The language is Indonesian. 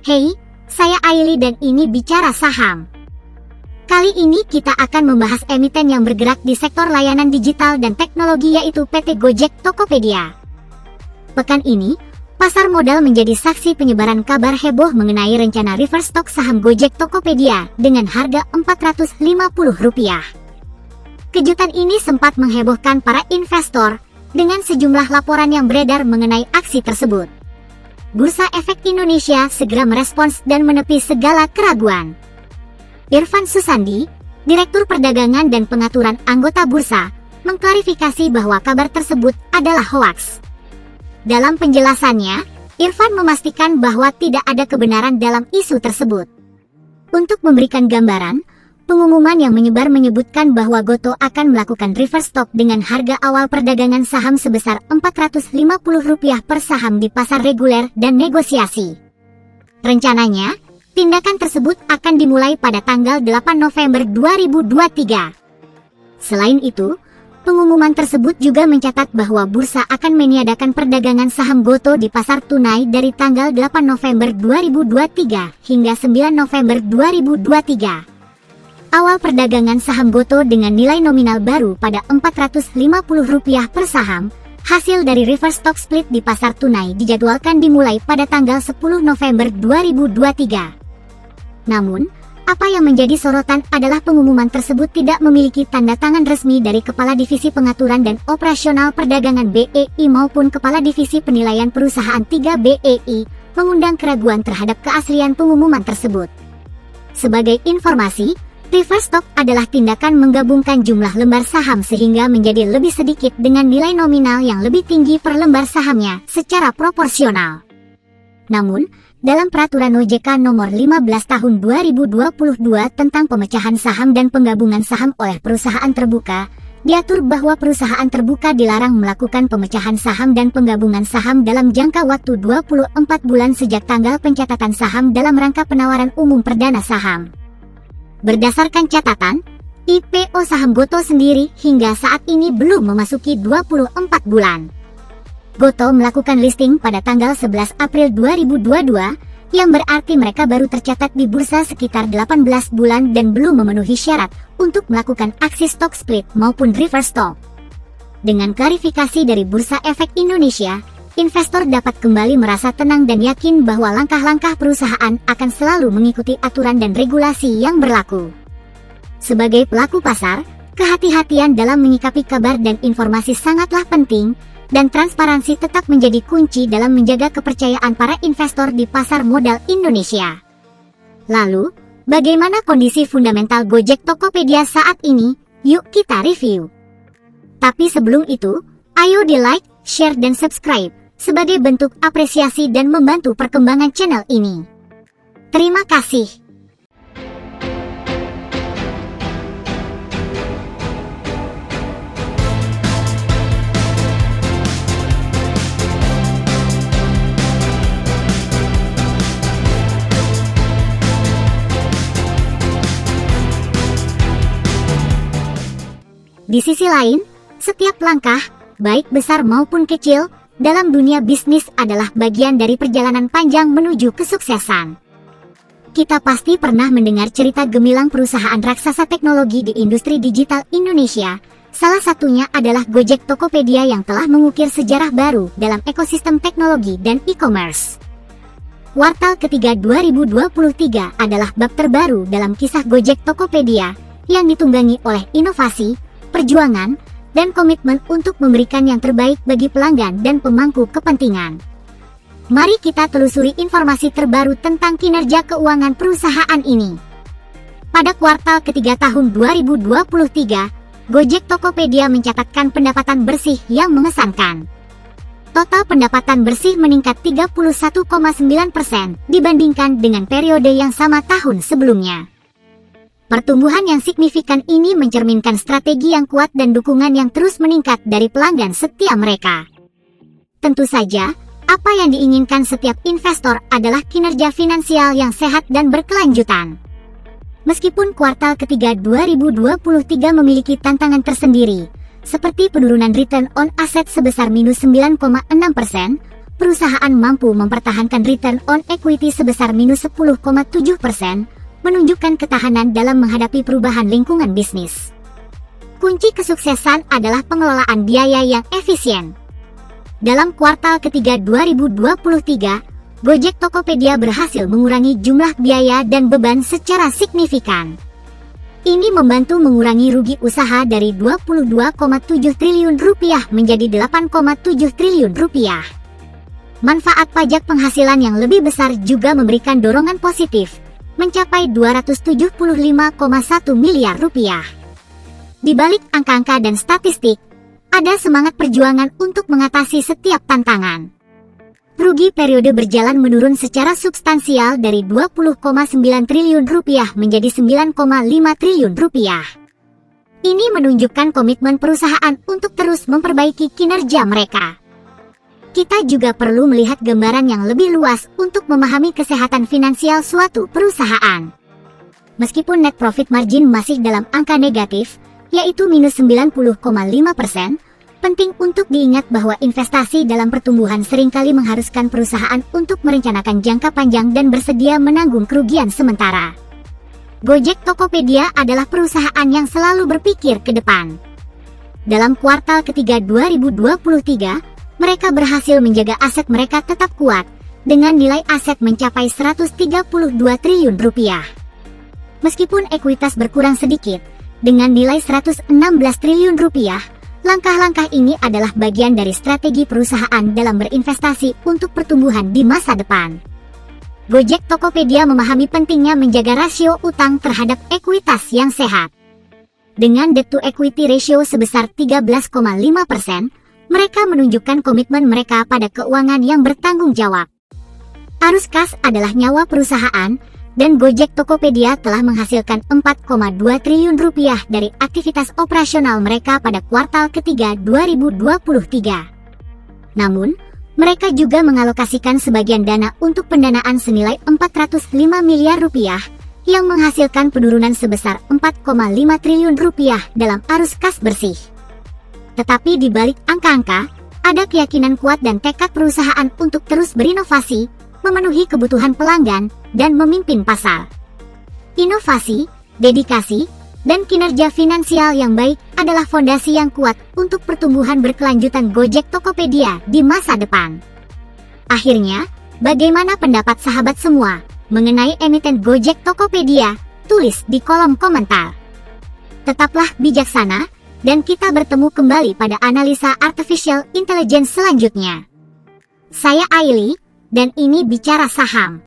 Hey, saya Aili dan ini Bicara Saham. Kali ini kita akan membahas emiten yang bergerak di sektor layanan digital dan teknologi yaitu PT Gojek Tokopedia. Pekan ini, pasar modal menjadi saksi penyebaran kabar heboh mengenai rencana reverse stock saham Gojek Tokopedia dengan harga Rp450. Kejutan ini sempat menghebohkan para investor dengan sejumlah laporan yang beredar mengenai aksi tersebut. Bursa Efek Indonesia segera merespons dan menepi segala keraguan. Irfan Susandi, Direktur Perdagangan dan Pengaturan Anggota Bursa, mengklarifikasi bahwa kabar tersebut adalah hoaks. Dalam penjelasannya, Irfan memastikan bahwa tidak ada kebenaran dalam isu tersebut. Untuk memberikan gambaran, pengumuman yang menyebar menyebutkan bahwa Goto akan melakukan reverse stock dengan harga awal perdagangan saham sebesar Rp450 per saham di pasar reguler dan negosiasi. Rencananya, tindakan tersebut akan dimulai pada tanggal 8 November 2023. Selain itu, pengumuman tersebut juga mencatat bahwa bursa akan meniadakan perdagangan saham Goto di pasar tunai dari tanggal 8 November 2023 hingga 9 November 2023. Awal perdagangan saham Goto dengan nilai nominal baru pada Rp450 per saham, hasil dari reverse stock split di pasar tunai dijadwalkan dimulai pada tanggal 10 November 2023. Namun, apa yang menjadi sorotan adalah pengumuman tersebut tidak memiliki tanda tangan resmi dari Kepala Divisi Pengaturan dan Operasional Perdagangan BEI maupun Kepala Divisi Penilaian Perusahaan 3 BEI, mengundang keraguan terhadap keaslian pengumuman tersebut. Sebagai informasi, reverse stock adalah tindakan menggabungkan jumlah lembar saham sehingga menjadi lebih sedikit dengan nilai nominal yang lebih tinggi per lembar sahamnya secara proporsional. Namun, dalam Peraturan OJK Nomor 15 Tahun 2022 tentang pemecahan saham dan penggabungan saham oleh perusahaan terbuka, diatur bahwa perusahaan terbuka dilarang melakukan pemecahan saham dan penggabungan saham dalam jangka waktu 24 bulan sejak tanggal pencatatan saham dalam rangka penawaran umum perdana saham. Berdasarkan catatan, IPO saham Goto sendiri hingga saat ini belum memasuki 24 bulan. Goto melakukan listing pada tanggal 11 April 2022, yang berarti mereka baru tercatat di bursa sekitar 18 bulan dan belum memenuhi syarat untuk melakukan aksi stock split maupun reverse stock. Dengan klarifikasi dari Bursa Efek Indonesia, investor dapat kembali merasa tenang dan yakin bahwa langkah-langkah perusahaan akan selalu mengikuti aturan dan regulasi yang berlaku. Sebagai pelaku pasar, kehati-hatian dalam menyikapi kabar dan informasi sangatlah penting, dan transparansi tetap menjadi kunci dalam menjaga kepercayaan para investor di pasar modal Indonesia. Lalu, bagaimana kondisi fundamental Gojek Tokopedia saat ini? Yuk kita review. Tapi sebelum itu, ayo di like, share dan subscribe sebagai bentuk apresiasi dan membantu perkembangan channel ini. Terima kasih. Di sisi lain, setiap langkah, baik besar maupun kecil, dalam dunia bisnis adalah bagian dari perjalanan panjang menuju kesuksesan. Kita pasti pernah mendengar cerita gemilang perusahaan raksasa teknologi di industri digital Indonesia. Salah satunya adalah Gojek Tokopedia yang telah mengukir sejarah baru dalam ekosistem teknologi dan e-commerce. Kuartal ketiga 2023 adalah bab terbaru dalam kisah Gojek Tokopedia yang ditunggangi oleh inovasi, perjuangan, dan komitmen untuk memberikan yang terbaik bagi pelanggan dan pemangku kepentingan. Mari kita telusuri informasi terbaru tentang kinerja keuangan perusahaan ini. Pada kuartal ketiga tahun 2023, Gojek Tokopedia mencatatkan pendapatan bersih yang mengesankan. Total pendapatan bersih meningkat 31,9% dibandingkan dengan periode yang sama tahun sebelumnya. Pertumbuhan yang signifikan ini mencerminkan strategi yang kuat dan dukungan yang terus meningkat dari pelanggan setia mereka. Tentu saja, apa yang diinginkan setiap investor adalah kinerja finansial yang sehat dan berkelanjutan. Meskipun kuartal ketiga 2023 memiliki tantangan tersendiri, seperti penurunan return on asset sebesar minus 9,6%, perusahaan mampu mempertahankan return on equity sebesar minus 10,7%, menunjukkan ketahanan dalam menghadapi perubahan lingkungan bisnis. Kunci kesuksesan adalah pengelolaan biaya yang efisien. Dalam kuartal ketiga 2023, Gojek Tokopedia berhasil mengurangi jumlah biaya dan beban secara signifikan. Ini membantu mengurangi rugi usaha dari 22,7 triliun rupiah menjadi 8,7 triliun rupiah. Manfaat pajak penghasilan yang lebih besar juga memberikan dorongan positif, mencapai 275,1 miliar rupiah. Di balik angka-angka dan statistik, ada semangat perjuangan untuk mengatasi setiap tantangan. Rugi periode berjalan menurun secara substansial dari 20,9 triliun rupiah menjadi 9,5 triliun rupiah. Ini menunjukkan komitmen perusahaan untuk terus memperbaiki kinerja mereka. Kita juga perlu melihat gambaran yang lebih luas untuk memahami kesehatan finansial suatu perusahaan. Meskipun net profit margin masih dalam angka negatif, yaitu minus 90,5%, penting untuk diingat bahwa investasi dalam pertumbuhan seringkali mengharuskan perusahaan untuk merencanakan jangka panjang dan bersedia menanggung kerugian sementara. Gojek Tokopedia adalah perusahaan yang selalu berpikir ke depan. Dalam kuartal ketiga 2023, mereka berhasil menjaga aset mereka tetap kuat, dengan nilai aset mencapai 132 triliun rupiah. Meskipun ekuitas berkurang sedikit, dengan nilai 116 triliun rupiah, langkah-langkah ini adalah bagian dari strategi perusahaan dalam berinvestasi untuk pertumbuhan di masa depan. Gojek Tokopedia memahami pentingnya menjaga rasio utang terhadap ekuitas yang sehat. Dengan debt to equity ratio sebesar 13,5%, mereka menunjukkan komitmen mereka pada keuangan yang bertanggung jawab. Arus kas adalah nyawa perusahaan, dan Gojek Tokopedia telah menghasilkan 4,2 triliun rupiah dari aktivitas operasional mereka pada kuartal ketiga 2023. Namun, mereka juga mengalokasikan sebagian dana untuk pendanaan senilai 405 miliar rupiah, yang menghasilkan penurunan sebesar 4,5 triliun rupiah dalam arus kas bersih. Tetapi di balik angka-angka, ada keyakinan kuat dan tekad perusahaan untuk terus berinovasi, memenuhi kebutuhan pelanggan, dan memimpin pasar. Inovasi, dedikasi, dan kinerja finansial yang baik adalah fondasi yang kuat untuk pertumbuhan berkelanjutan Gojek Tokopedia di masa depan. Akhirnya, bagaimana pendapat sahabat semua mengenai emiten Gojek Tokopedia? Tulis di kolom komentar. Tetaplah bijaksana, dan kita bertemu kembali pada analisa artificial intelligence selanjutnya. Saya Aili, dan ini Bicara Saham.